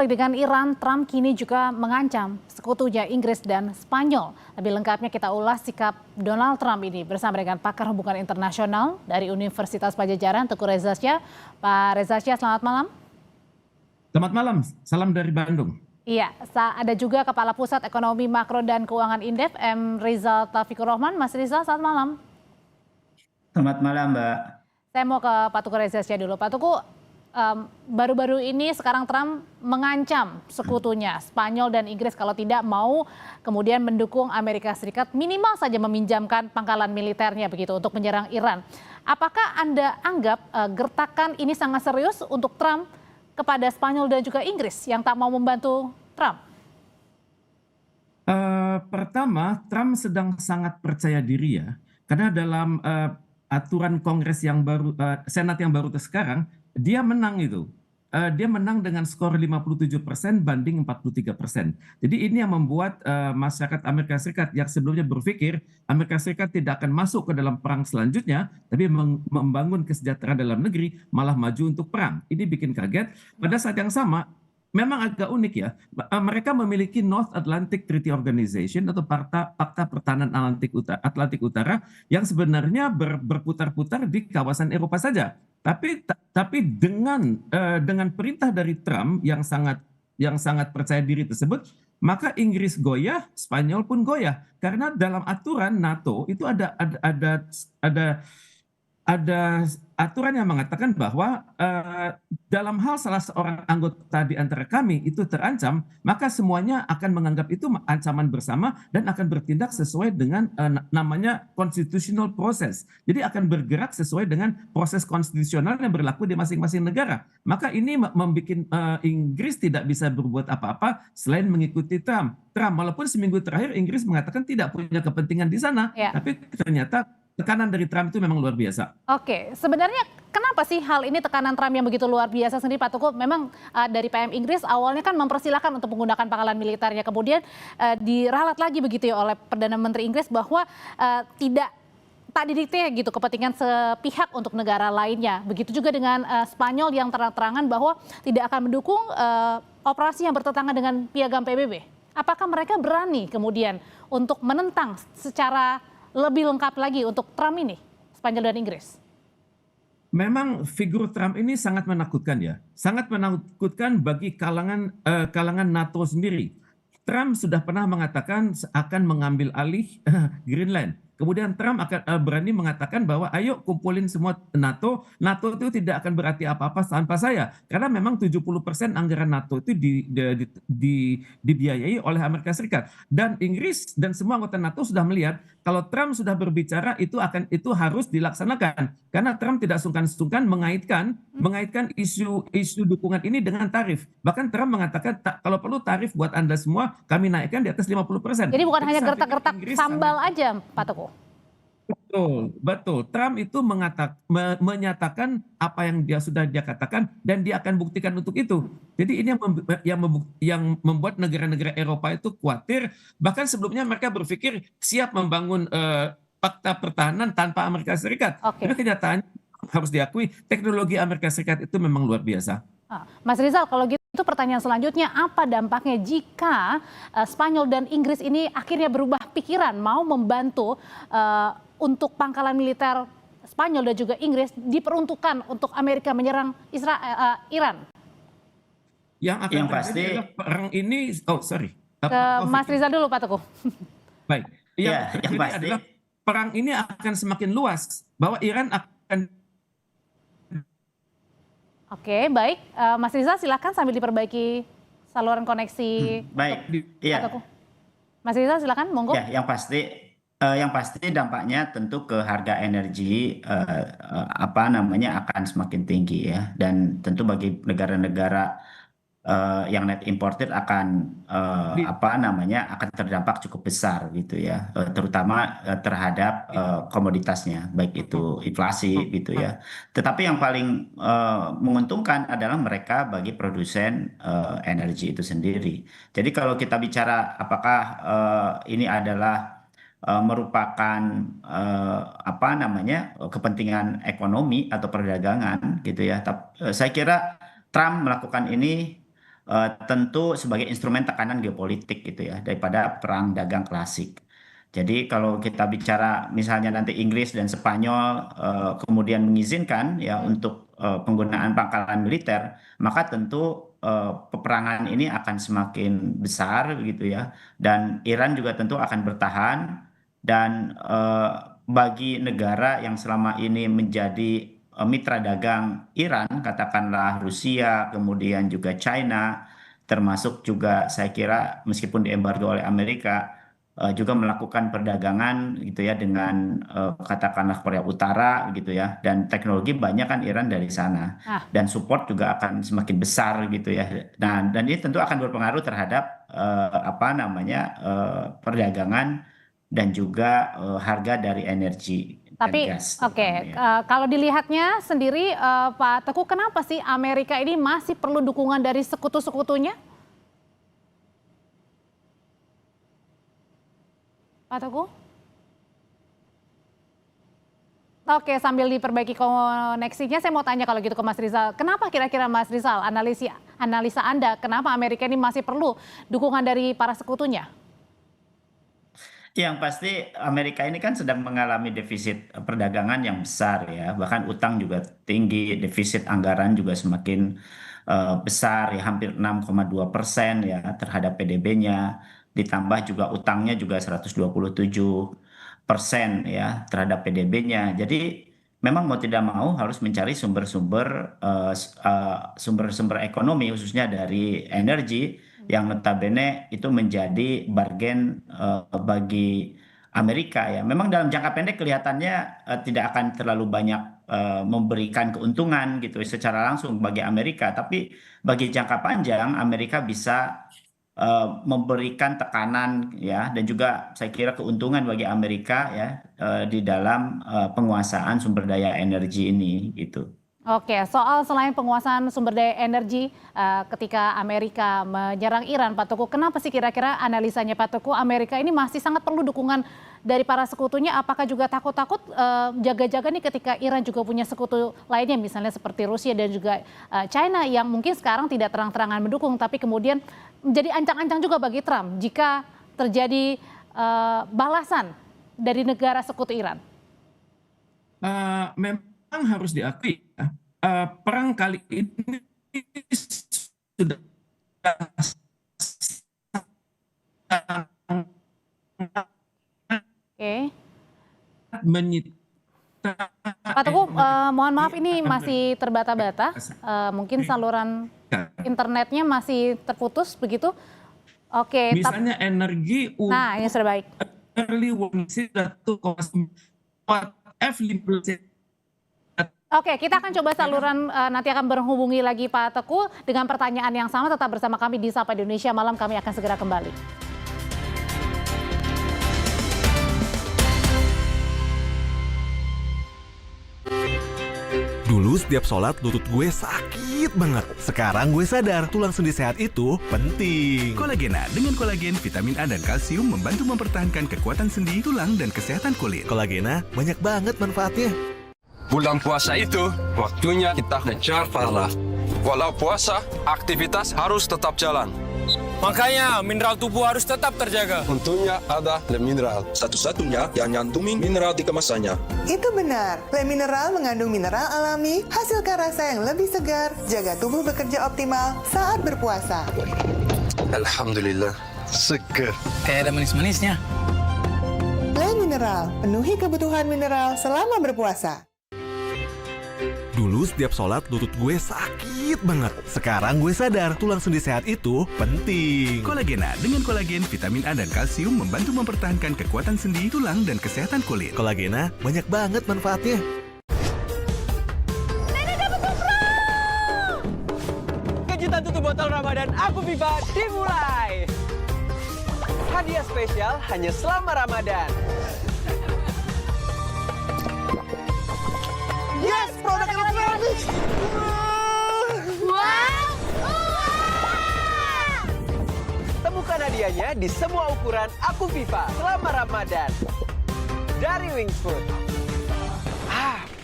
Dengan Iran, Trump kini juga mengancam sekutunya Inggris dan Spanyol. Lebih lengkapnya kita ulas sikap Donald Trump ini bersama dengan pakar hubungan internasional dari Universitas Padjadjaran, Teguh Reza Shah. Pak Reza Shah, selamat malam. Selamat malam, salam dari Bandung. Iya, ada juga Kepala Pusat Ekonomi Makro dan Keuangan Indef, M. Rizal Taufikur Rahman. Mas Rizal, selamat malam. Selamat malam, Mbak. Saya mau ke Pak Teguh Reza Shah dulu. Pak Teguh, baru-baru ini sekarang Trump mengancam sekutunya Spanyol dan Inggris kalau tidak mau kemudian mendukung Amerika Serikat minimal saja meminjamkan pangkalan militernya begitu untuk menyerang Iran. Apakah Anda anggap gertakan ini sangat serius untuk Trump kepada Spanyol dan juga Inggris yang tak mau membantu Trump? Pertama, Trump sedang sangat percaya diri ya, karena dalam aturan Kongres yang baru, Senat yang baru sekarang, dia menang itu. Dia menang dengan skor 57% banding 43%. Jadi ini yang membuat masyarakat Amerika Serikat yang sebelumnya berpikir Amerika Serikat tidak akan masuk ke dalam perang selanjutnya, tapi membangun kesejahteraan dalam negeri, malah maju untuk perang. Ini bikin kaget. Pada saat yang sama, memang agak unik ya, mereka memiliki North Atlantic Treaty Organization atau Pakta Pertahanan Atlantik Utara yang sebenarnya berputar-putar di kawasan Eropa saja. Tapi dengan perintah dari Trump yang sangat percaya diri tersebut, maka Inggris goyah, Spanyol pun goyah, karena dalam aturan NATO itu ada aturan yang mengatakan bahwa dalam hal salah seorang anggota di antara kami itu terancam, maka semuanya akan menganggap itu ancaman bersama dan akan bertindak sesuai dengan namanya constitutional process. Jadi akan bergerak sesuai dengan proses konstitusional yang berlaku di masing-masing negara. Maka ini membuat Inggris tidak bisa berbuat apa-apa selain mengikuti Trump. Walaupun seminggu terakhir Inggris mengatakan tidak punya kepentingan di sana, tapi ternyata tekanan dari Trump itu memang luar biasa. Oke, sebenarnya kenapa sih hal ini tekanan Trump yang begitu luar biasa sendiri, Pak Teguh? Memang dari PM Inggris awalnya kan mempersilahkan untuk menggunakan pangkalan militernya, kemudian diralat lagi begitu ya oleh Perdana Menteri Inggris bahwa tak didikte gitu kepentingan sepihak untuk negara lainnya. Begitu juga dengan Spanyol yang terang-terangan bahwa tidak akan mendukung operasi yang bertentangan dengan piagam PBB. Apakah mereka berani kemudian untuk menentang secara lebih lengkap lagi untuk Trump ini, Spanyol dan Inggris? Memang figur Trump ini sangat menakutkan ya, sangat menakutkan bagi kalangan NATO sendiri. Trump sudah pernah mengatakan akan mengambil alih Greenland. Kemudian Trump akan berani mengatakan bahwa ayo kumpulin semua NATO. NATO itu tidak akan berarti apa-apa tanpa saya. Karena memang 70% anggaran NATO itu dibiayai oleh Amerika Serikat. Dan Inggris dan semua anggota NATO sudah melihat kalau Trump sudah berbicara itu harus dilaksanakan. Karena Trump tidak sungkan-sungkan mengaitkan isu dukungan ini dengan tarif. Bahkan Trump mengatakan kalau perlu tarif buat Anda semua kami naikkan di atas 50%. Jadi bukan hanya gertak-gertak sambal aja, Pak Teguh. Betul. Trump itu menyatakan apa yang sudah dia katakan dan dia akan buktikan untuk itu. Jadi ini yang membuat negara-negara Eropa itu khawatir. Bahkan sebelumnya mereka berpikir siap membangun fakta pertahanan tanpa Amerika Serikat. Tapi kenyataannya harus diakui teknologi Amerika Serikat itu memang luar biasa. Mas Rizal, kalau gitu pertanyaan selanjutnya, apa dampaknya jika Spanyol dan Inggris ini akhirnya berubah pikiran mau membantu untuk pangkalan militer Spanyol dan juga Inggris diperuntukkan untuk Amerika menyerang Iran? Yang pasti perang ini, Mas Rizal dulu, Pak Teguh. Baik, yang pasti adalah perang ini akan semakin luas, bahwa Iran akan. Oke, baik. Mas Rizal silakan sambil diperbaiki saluran koneksi. Baik, iya. Mas Rizal silakan, monggo. Ya, yang pasti dampaknya tentu ke harga energi akan semakin tinggi ya, dan tentu bagi negara-negara yang net importer akan akan terdampak cukup besar gitu ya, terutama terhadap komoditasnya, baik itu inflasi gitu ya. Tetapi yang paling menguntungkan adalah mereka bagi produsen energi itu sendiri. Jadi kalau kita bicara apakah ini adalah merupakan kepentingan ekonomi atau perdagangan gitu ya. Saya kira Trump melakukan ini tentu sebagai instrumen tekanan geopolitik gitu ya daripada perang dagang klasik. Jadi kalau kita bicara misalnya nanti Inggris dan Spanyol kemudian mengizinkan ya untuk penggunaan pangkalan militer, maka tentu peperangan ini akan semakin besar gitu ya. Dan Iran juga tentu akan bertahan dan bagi negara yang selama ini menjadi mitra dagang Iran, katakanlah Rusia, kemudian juga China, termasuk juga saya kira meskipun diembargo oleh Amerika, juga melakukan perdagangan gitu ya dengan katakanlah Korea Utara gitu ya, dan teknologi banyak kan Iran dari sana Nah, dan support juga akan semakin besar gitu ya. Nah, dan ini tentu akan berpengaruh terhadap apa namanya perdagangan dan juga harga dari energi dan tapi gas oke, terutama ya. kalau dilihatnya sendiri Pak Teguh, kenapa sih Amerika ini masih perlu dukungan dari sekutu-sekutunya? Pak Teguh? Oke, sambil diperbaiki koneksinya, saya mau tanya kalau gitu ke Mas Rizal. Kenapa kira-kira Mas Rizal, analisa Anda, kenapa Amerika ini masih perlu dukungan dari para sekutunya? Yang pasti Amerika ini kan sedang mengalami defisit perdagangan yang besar ya, bahkan utang juga tinggi, defisit anggaran juga semakin besar ya, hampir 6,2% ya terhadap PDB-nya, ditambah juga utangnya juga 127% ya terhadap PDB-nya. Jadi memang mau tidak mau harus mencari sumber-sumber ekonomi khususnya dari energi yang notabene itu menjadi bargain bagi Amerika ya. Memang dalam jangka pendek kelihatannya tidak akan terlalu banyak memberikan keuntungan gitu secara langsung bagi Amerika, tapi bagi jangka panjang Amerika bisa memberikan tekanan ya dan juga saya kira keuntungan bagi Amerika ya di dalam penguasaan sumber daya energi ini gitu. Oke, soal selain penguasaan sumber daya energi ketika Amerika menyerang Iran, Pak Teguh, kenapa sih kira-kira analisanya Pak Teguh, Amerika ini masih sangat perlu dukungan dari para sekutunya? Apakah juga takut-takut jaga-jaga nih ketika Iran juga punya sekutu lainnya, misalnya seperti Rusia dan juga China yang mungkin sekarang tidak terang-terangan mendukung, tapi kemudian menjadi ancang-ancang juga bagi Trump jika terjadi balasan dari negara sekutu Iran? Memang harus diakui ya, perang kali ini sudah Oke. menyita Pak Teguh, mohon maaf ini masih terbata-bata, mungkin saluran internetnya masih terputus begitu. Oke, misalnya energi nah ini sudah baik. early warning sudah 2,4 F15. Oke, kita akan coba saluran nanti akan berhubungi lagi Pak Teguh dengan pertanyaan yang sama. Tetap bersama kami di Sapa Indonesia Malam, kami akan segera kembali. Dulu setiap sholat lutut gue sakit banget. Sekarang gue sadar tulang sendi sehat itu penting. Kolagena dengan kolagen, vitamin A dan kalsium membantu mempertahankan kekuatan sendi, tulang, dan kesehatan kulit. Kolagena banyak banget manfaatnya. Bulan puasa itu waktunya kita kejar pahala. Walau puasa, aktivitas harus tetap jalan. Makanya mineral tubuh harus tetap terjaga. Untungnya ada Le Mineral, satu-satunya yang nyantumin mineral di kemasannya. Itu benar, Le Mineral mengandung mineral alami, hasilkan rasa yang lebih segar, jaga tubuh bekerja optimal saat berpuasa. Alhamdulillah, seger. Kayak ada manis-manisnya. Le Mineral, penuhi kebutuhan mineral selama berpuasa. Dulu setiap sholat lutut gue sakit banget. Sekarang gue sadar tulang sendi sehat itu penting. Kolagena dengan kolagen, vitamin A dan kalsium membantu mempertahankan kekuatan sendi, tulang, dan kesehatan kulit. Kolagena banyak banget manfaatnya. Kejutan tutup botol Ramadan Aku Viva dimulai. Hadiah spesial hanya selama Ramadan. Yes, produk elektronik. Temukan hadiahnya di semua ukuran Aku Viva selama Ramadan. Dari Wings Food.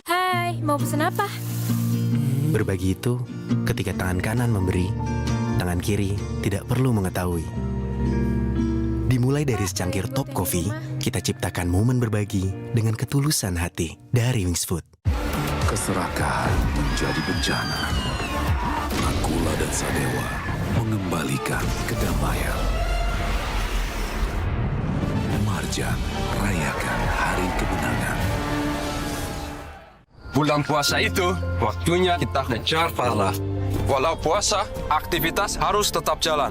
Hai, mau pesen apa? Berbagi itu ketika tangan kanan memberi, tangan tangan kiri tidak perlu mengetahui. Dimulai dari secangkir Top Coffee, kita ciptakan momen berbagi dengan ketulusan hati dari Wings Food. Keserakahan menjadi bencana. Nakula dan Sadewa mengembalikan kedamaian. Marjan, rayakan hari kemenangan. Bulan puasa itu, waktunya kita ngejar pahala. Walau puasa, aktivitas harus tetap jalan.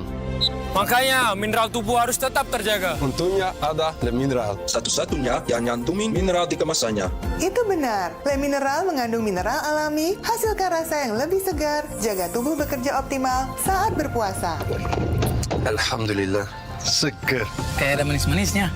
Makanya mineral tubuh harus tetap terjaga. Untungnya ada Le Mineral. Satu-satunya yang nyantumin mineral di kemasannya. Itu benar, Le Mineral mengandung mineral alami, hasilkan rasa yang lebih segar, jaga tubuh bekerja optimal saat berpuasa. Alhamdulillah, seger. Kayak ada manis-manisnya.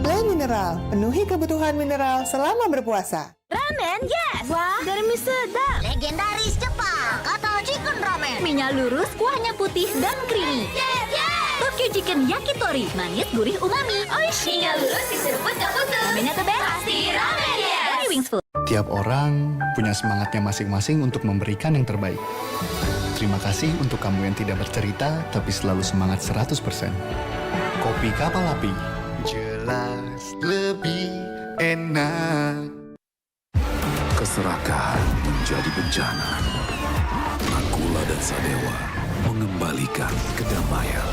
Le Mineral, penuhi kebutuhan mineral selama berpuasa. Ramen, yes! Wah, dari mie sedap. Legendaris Jepang, kata chicken ramen. Minyak lurus, kuahnya putih dan creamy. Yes, yes! Tokyo Chicken Yakitori, manis, gurih, umami. Oishi. Minyak lurus diseruput ke putu. Ramennya the best. Pasti ramen, yes! Dari Wings Food. Tiap orang punya semangatnya masing-masing untuk memberikan yang terbaik. Terima kasih untuk kamu yang tidak bercerita, tapi selalu semangat 100%. Kopi Kapal Api. Jelas lebih enak. Keserakahan menjadi bencana. Nakula dan Sadewa mengembalikan kedamaian.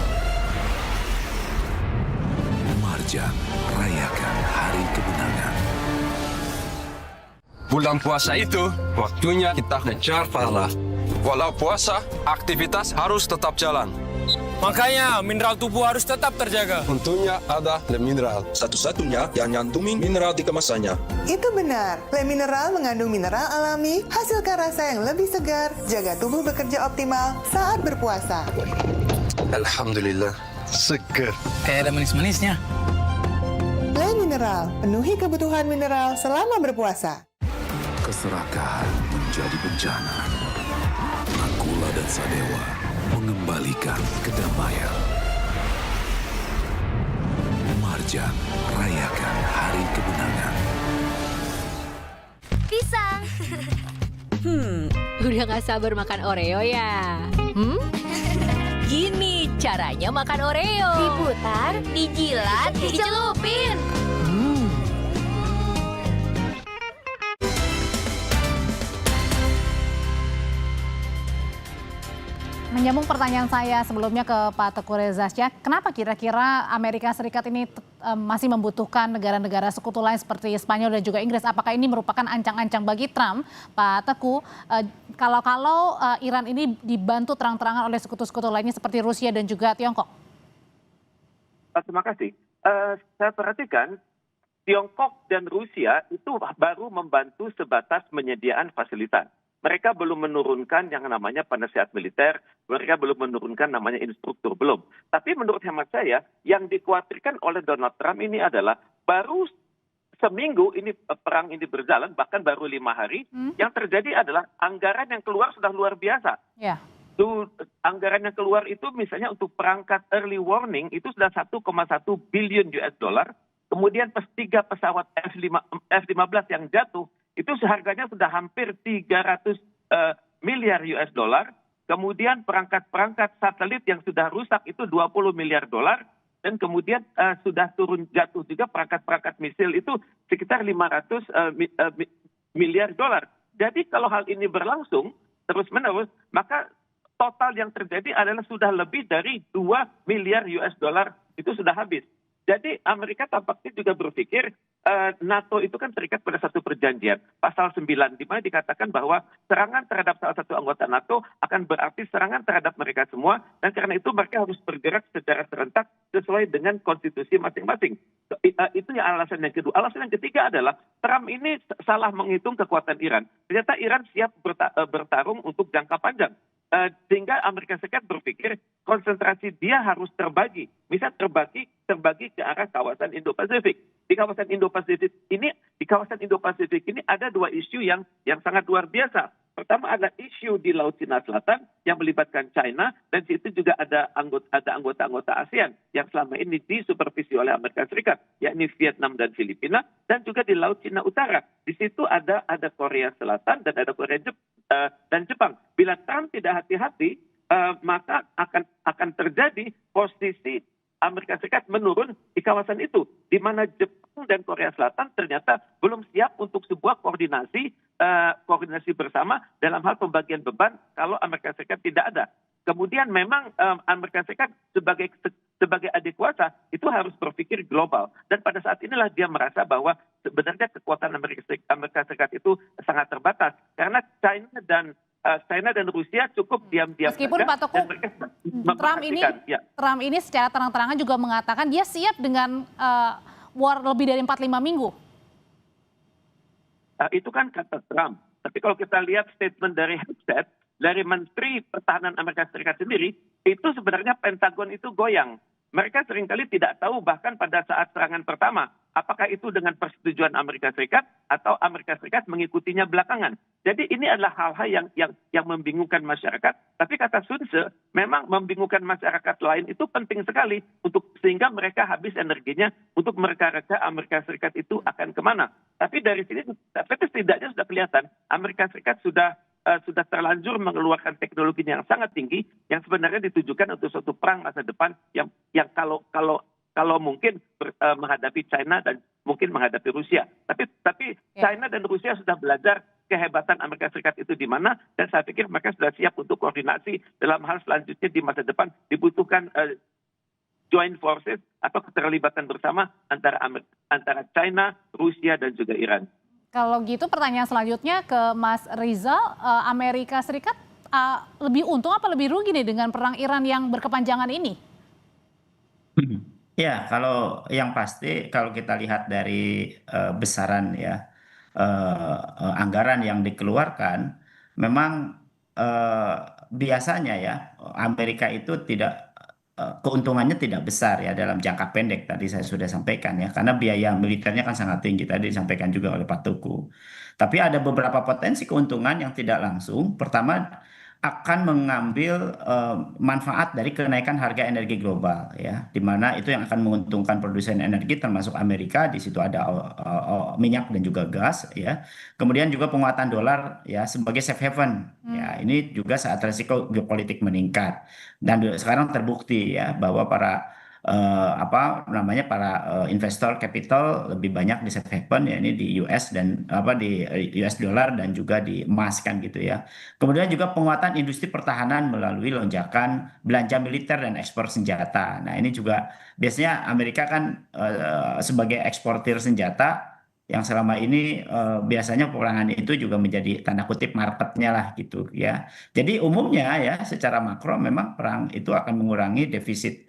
Marjan, rayakan hari kemenangan. Bulan puasa itu, waktunya kita ngejar pahala. Walau puasa, aktivitas harus tetap jalan. Makanya mineral tubuh harus tetap terjaga. Untungnya ada Le Mineral. Satu-satunya yang nyantumin mineral di kemasannya. Itu benar, Le Mineral mengandung mineral alami, hasilkan rasa yang lebih segar, jaga tubuh bekerja optimal saat berpuasa. Alhamdulillah, seger. Kayak ada manis-manisnya. Le Mineral, penuhi kebutuhan mineral selama berpuasa. Keserakahan menjadi bencana. Nakula dan Sadewa mengembalikan kedamaian. Marjan, rayakan hari kemenangan. Pisang. Udah gak sabar makan Oreo ya? Gini caranya makan Oreo. Diputar, dijilat, dicelupin. Menyambung pertanyaan saya sebelumnya ke Pak Teguh Reza Syah, kenapa kira-kira Amerika Serikat ini masih membutuhkan negara-negara sekutu lain seperti Spanyol dan juga Inggris? Apakah ini merupakan ancang-ancang bagi Trump, Pak Teguh, kalau Iran ini dibantu terang-terangan oleh sekutu-sekutu lainnya seperti Rusia dan juga Tiongkok? Terima kasih. Saya perhatikan Tiongkok dan Rusia itu baru membantu sebatas penyediaan fasilitas. Mereka belum menurunkan yang namanya penasihat militer, mereka belum menurunkan namanya instruktur, belum. Tapi menurut hemat saya, yang dikhawatirkan oleh Donald Trump ini adalah baru seminggu ini perang ini berjalan, bahkan baru 5 hari, yang terjadi adalah anggaran yang keluar sudah luar biasa. Ya. Anggaran yang keluar itu misalnya untuk perangkat early warning itu sudah 1,1 billion US dollar. Kemudian 3 pesawat F-15 yang jatuh, itu seharganya sudah hampir 300 miliar US dollar. Kemudian perangkat-perangkat satelit yang sudah rusak itu 20 miliar dolar. Dan kemudian sudah turun jatuh juga perangkat-perangkat misil itu sekitar 500 miliar dolar. Jadi kalau hal ini berlangsung terus-menerus, maka total yang terjadi adalah sudah lebih dari 2 miliar US dollar itu sudah habis. Jadi Amerika tampaknya juga berpikir NATO itu kan terikat pada satu perjanjian, pasal 9, di mana dikatakan bahwa serangan terhadap salah satu anggota NATO akan berarti serangan terhadap mereka semua, dan karena itu mereka harus bergerak secara serentak sesuai dengan konstitusi masing-masing. Itu yang alasan yang kedua. Alasan yang ketiga adalah Trump ini salah menghitung kekuatan Iran. Ternyata Iran siap bertarung untuk jangka panjang. Sehingga Amerika Serikat berpikir konsentrasi dia harus terbagi. Misal terbagi ke arah kawasan Indo-Pasifik. Di kawasan Indo-Pasifik ini ada 2 isu yang sangat luar biasa. Pertama adalah isu di Laut Cina Selatan yang melibatkan China, dan di situ juga ada anggota-anggota ASEAN yang selama ini disupervisi oleh Amerika Serikat, yakni Vietnam dan Filipina, dan juga di Laut Cina Utara. Di situ ada Korea Selatan dan ada Korea dan Jepang. Bila Trump tidak hati-hati, maka akan terjadi posisi Amerika Serikat menurun di kawasan itu, di mana Jepang dan Korea Selatan ternyata belum siap untuk sebuah koordinasi bersama dalam hal pembagian beban kalau Amerika Serikat tidak ada. Kemudian memang Amerika Serikat sebagai adik kuasa itu harus berpikir global, dan pada saat inilah dia merasa bahwa sebenarnya kekuatan Amerika Serikat itu sangat terbatas karena China dan Rusia cukup diam-diam Meskipun saja, Pak Teguh, dan mereka Trump ini secara terang-terangan juga mengatakan dia siap dengan war lebih dari 45 minggu. Itu kan kata Trump. Tapi kalau kita lihat statement dari Hegseth, dari Menteri Pertahanan Amerika Serikat sendiri, itu sebenarnya Pentagon itu goyang. Mereka seringkali tidak tahu bahkan pada saat serangan pertama, apakah itu dengan persetujuan Amerika Serikat atau Amerika Serikat mengikutinya belakangan. Jadi ini adalah hal-hal yang membingungkan masyarakat. Tapi kata Sun Tzu, memang membingungkan masyarakat lain itu penting sekali sehingga mereka habis energinya untuk mereka-reka Amerika Serikat itu akan kemana. Tapi dari sini, setidaknya sudah kelihatan Amerika Serikat sudah terlanjur mengeluarkan teknologi yang sangat tinggi yang sebenarnya ditujukan untuk suatu perang masa depan yang kalau mungkin menghadapi China dan mungkin menghadapi Rusia. Tapi China dan Rusia sudah belajar kehebatan Amerika Serikat itu di mana, dan saya pikir mereka sudah siap untuk koordinasi dalam hal selanjutnya di masa depan dibutuhkan joint forces atau keterlibatan bersama antara China, Rusia dan juga Iran. Kalau gitu pertanyaan selanjutnya ke Mas Rizal, Amerika Serikat lebih untung apa lebih rugi nih dengan perang Iran yang berkepanjangan ini? Ya, kalau yang pasti kalau kita lihat dari besaran ya anggaran yang dikeluarkan, memang biasanya ya Amerika itu keuntungannya tidak besar ya dalam jangka pendek, tadi saya sudah sampaikan ya, karena biaya militernya kan sangat tinggi, tadi disampaikan juga oleh Pak Tuku. Tapi ada beberapa potensi keuntungan yang tidak langsung. Pertama, akan mengambil manfaat dari kenaikan harga energi global ya, di mana itu yang akan menguntungkan produsen energi termasuk Amerika. Di situ ada minyak dan juga gas ya. Kemudian juga penguatan dolar ya sebagai safe haven ya, ini juga saat resiko geopolitik meningkat, dan sekarang terbukti ya bahwa para investor capital lebih banyak di safe haven ya, ini di US dan di US dollar dan juga di emas kan gitu ya. Kemudian juga penguatan industri pertahanan melalui lonjakan belanja militer dan ekspor senjata. Nah, ini juga biasanya Amerika kan sebagai eksportir senjata yang selama ini biasanya peperangan itu juga menjadi tanda kutip marketnya lah gitu ya. Jadi umumnya ya secara makro memang perang itu akan mengurangi defisit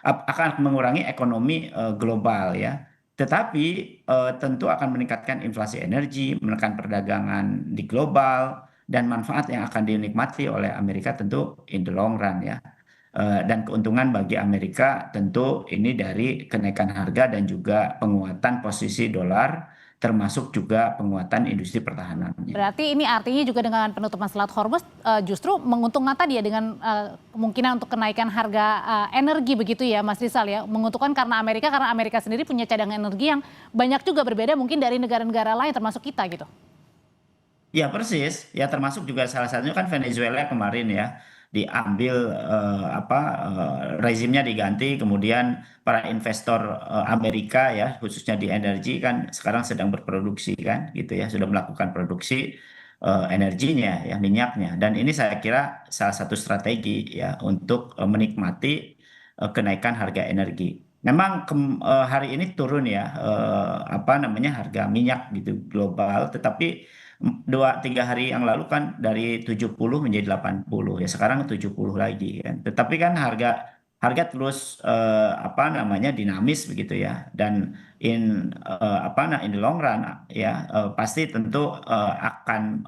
akan mengurangi ekonomi global ya. Tetapi tentu akan meningkatkan inflasi energi, menekan perdagangan di global, dan manfaat yang akan dinikmati oleh Amerika tentu in the long run ya. Dan keuntungan bagi Amerika tentu ini dari kenaikan harga dan juga penguatan posisi dolar, termasuk juga penguatan industri pertahanannya. Berarti ini artinya juga dengan penutupan Selat Hormuz justru menguntungkan tadi ya dengan kemungkinan untuk kenaikan harga energi begitu ya Mas Rizal ya. Menguntungkan karena Amerika sendiri punya cadangan energi yang banyak juga berbeda mungkin dari negara-negara lain termasuk kita gitu. Ya persis, ya termasuk juga salah satunya kan Venezuela kemarin ya diambil rezimnya diganti, kemudian para investor Amerika ya khususnya di energi kan sekarang sedang berproduksi kan gitu ya, sudah melakukan produksi energinya ya, minyaknya, dan ini saya kira salah satu strategi ya untuk menikmati kenaikan harga energi. Memang hari ini turun ya harga minyak gitu global, tetapi 2-3 hari yang lalu kan dari 70 menjadi 80 ya, sekarang 70 lagi kan. Tetapi kan harga terus dinamis begitu ya, dan in the long run ya pasti tentu akan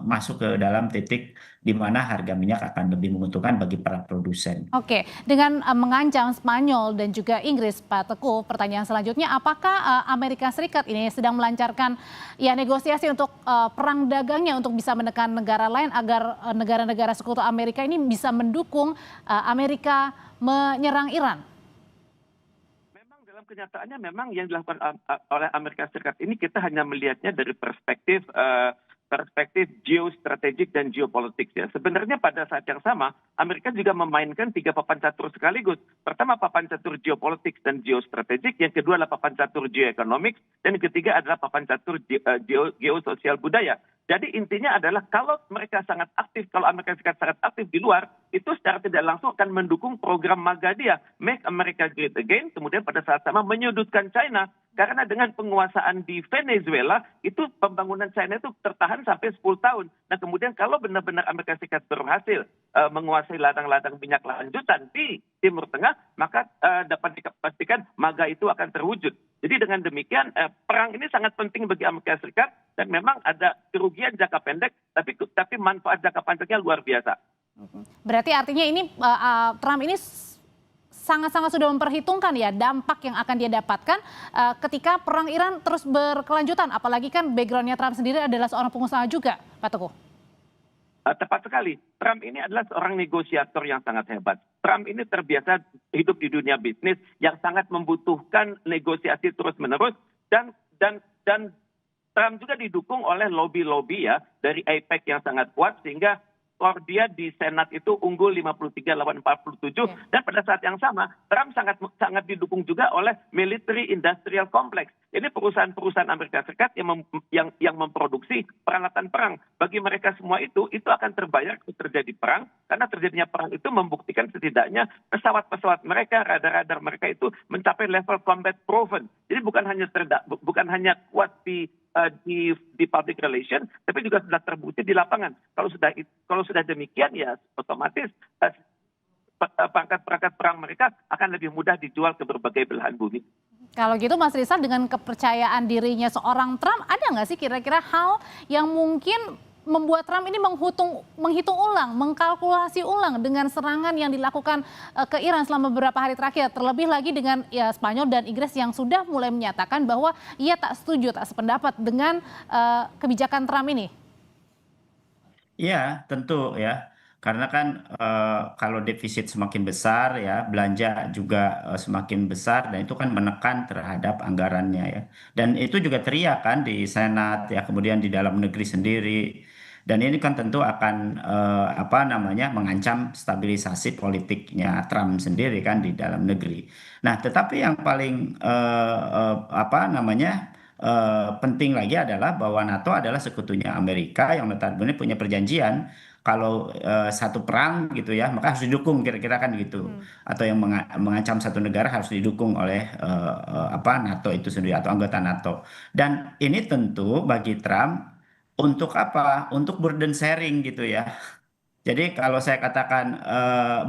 masuk ke dalam titik di mana harga minyak akan lebih menguntungkan bagi para produsen. Oke, dengan mengancam Spanyol dan juga Inggris, Pak Teguh, pertanyaan selanjutnya, apakah Amerika Serikat ini sedang melancarkan ya negosiasi untuk perang dagangnya untuk bisa menekan negara lain agar negara-negara sekutu Amerika ini bisa mendukung Amerika menyerang Iran? Memang dalam kenyataannya memang yang dilakukan oleh Amerika Serikat ini kita hanya melihatnya dari perspektif geostrategik dan geopolitik ya. Sebenarnya pada saat yang sama Amerika juga memainkan 3 papan catur sekaligus. Pertama papan catur geopolitik dan geostrategik, yang kedua adalah papan catur geoekonomik, dan yang ketiga adalah papan catur geososial budaya. Jadi intinya adalah kalau mereka sangat aktif, kalau Amerika Serikat sangat aktif di luar, itu secara tidak langsung akan mendukung program MAGA dia, Make America Great Again, kemudian pada saat sama menyudutkan China. Karena dengan penguasaan di Venezuela, itu pembangunan China itu tertahan sampai 10 tahun. Nah kemudian kalau benar-benar Amerika Serikat berhasil menguasai ladang-ladang minyak lanjutan di Timur Tengah, maka dapat dipastikan MAGA itu akan terwujud. Jadi dengan demikian, perang ini sangat penting bagi Amerika Serikat, dan memang ada kerugian jangka pendek, tapi manfaat jangka panjangnya luar biasa. Berarti artinya ini Trump ini sangat-sangat sudah memperhitungkan ya dampak yang akan dia dapatkan ketika perang Iran terus berkelanjutan. Apalagi kan backgroundnya Trump sendiri adalah seorang pengusaha juga, Pak Teguh. Tepat sekali. Trump ini adalah seorang negosiator yang sangat hebat. Trump ini terbiasa hidup di dunia bisnis yang sangat membutuhkan negosiasi terus-menerus, dan Trump juga didukung oleh lobby-lobby ya dari AIPAC yang sangat kuat, sehingga skor dia di Senat itu unggul 53 lawan 47. Dan pada saat yang sama, Trump sangat didukung juga oleh military industrial complex. Ini perusahaan-perusahaan Amerika Serikat yang memproduksi peralatan perang. Bagi mereka semua itu akan terbayar kalau terjadi perang, karena terjadinya perang itu membuktikan setidaknya pesawat-pesawat mereka, radar-radar mereka itu mencapai level combat proven. Jadi bukan hanya kuat di public relation, tapi juga sudah terbukti di lapangan. Kalau sudah demikian, ya otomatis perangkat-perangkat perang mereka akan lebih mudah dijual ke berbagai belahan bumi. Kalau gitu Mas Rizal, dengan kepercayaan dirinya seorang Trump, ada nggak sih kira-kira hal yang mungkin membuat Trump ini menghitung ulang, mengkalkulasi ulang dengan serangan yang dilakukan ke Iran selama beberapa hari terakhir, terlebih lagi dengan ya Spanyol dan Inggris yang sudah mulai menyatakan bahwa ia tak setuju, tak sependapat dengan kebijakan Trump ini? Iya, tentu ya. Karena kan kalau defisit semakin besar ya, belanja juga semakin besar, dan itu kan menekan terhadap anggarannya ya. Dan itu juga teriak kan di Senat ya, kemudian di dalam negeri sendiri. Dan ini kan tentu akan mengancam stabilisasi politiknya Trump sendiri kan di dalam negeri. Nah, tetapi yang paling penting lagi adalah bahwa NATO adalah sekutunya Amerika yang notabene punya perjanjian kalau satu perang gitu ya, maka harus didukung, kira-kira kan gitu. Atau yang mengancam satu negara harus didukung oleh NATO itu sendiri atau anggota NATO. Dan ini tentu bagi Trump untuk apa? Untuk burden sharing gitu ya. Jadi kalau saya katakan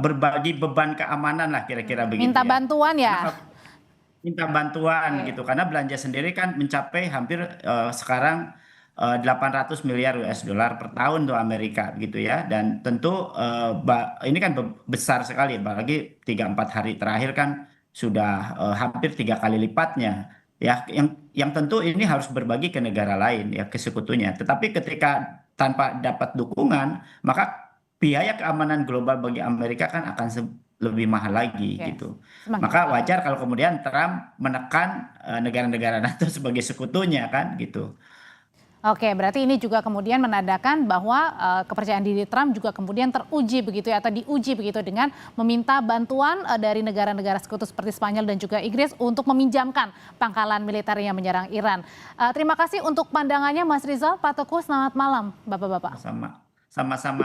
berbagi beban keamanan lah, kira-kira begitu. Minta bantuan ya? Minta bantuan gitu, karena belanja sendiri kan mencapai hampir sekarang 800 miliar US dollar per tahun tuh Amerika gitu ya. Dan tentu ini kan besar sekali, apalagi 3-4 hari terakhir kan sudah hampir 3 kali lipatnya ya, yang tentu ini harus berbagi ke negara lain ya, ke sekutunya. Tetapi ketika tanpa dapat dukungan, maka biaya keamanan global bagi Amerika kan akan lebih mahal lagi gitu. Maka wajar kalau kemudian Trump menekan negara-negara NATO sebagai sekutunya kan gitu. Oke, berarti ini juga kemudian menandakan bahwa kepercayaan diri Trump juga kemudian teruji begitu ya, atau diuji begitu dengan meminta bantuan dari negara-negara sekutu seperti Spanyol dan juga Inggris untuk meminjamkan pangkalan militer yang menyerang Iran. Terima kasih untuk pandangannya Mas Rizal, Pak Teguh, selamat malam Bapak-Bapak. Sama-sama.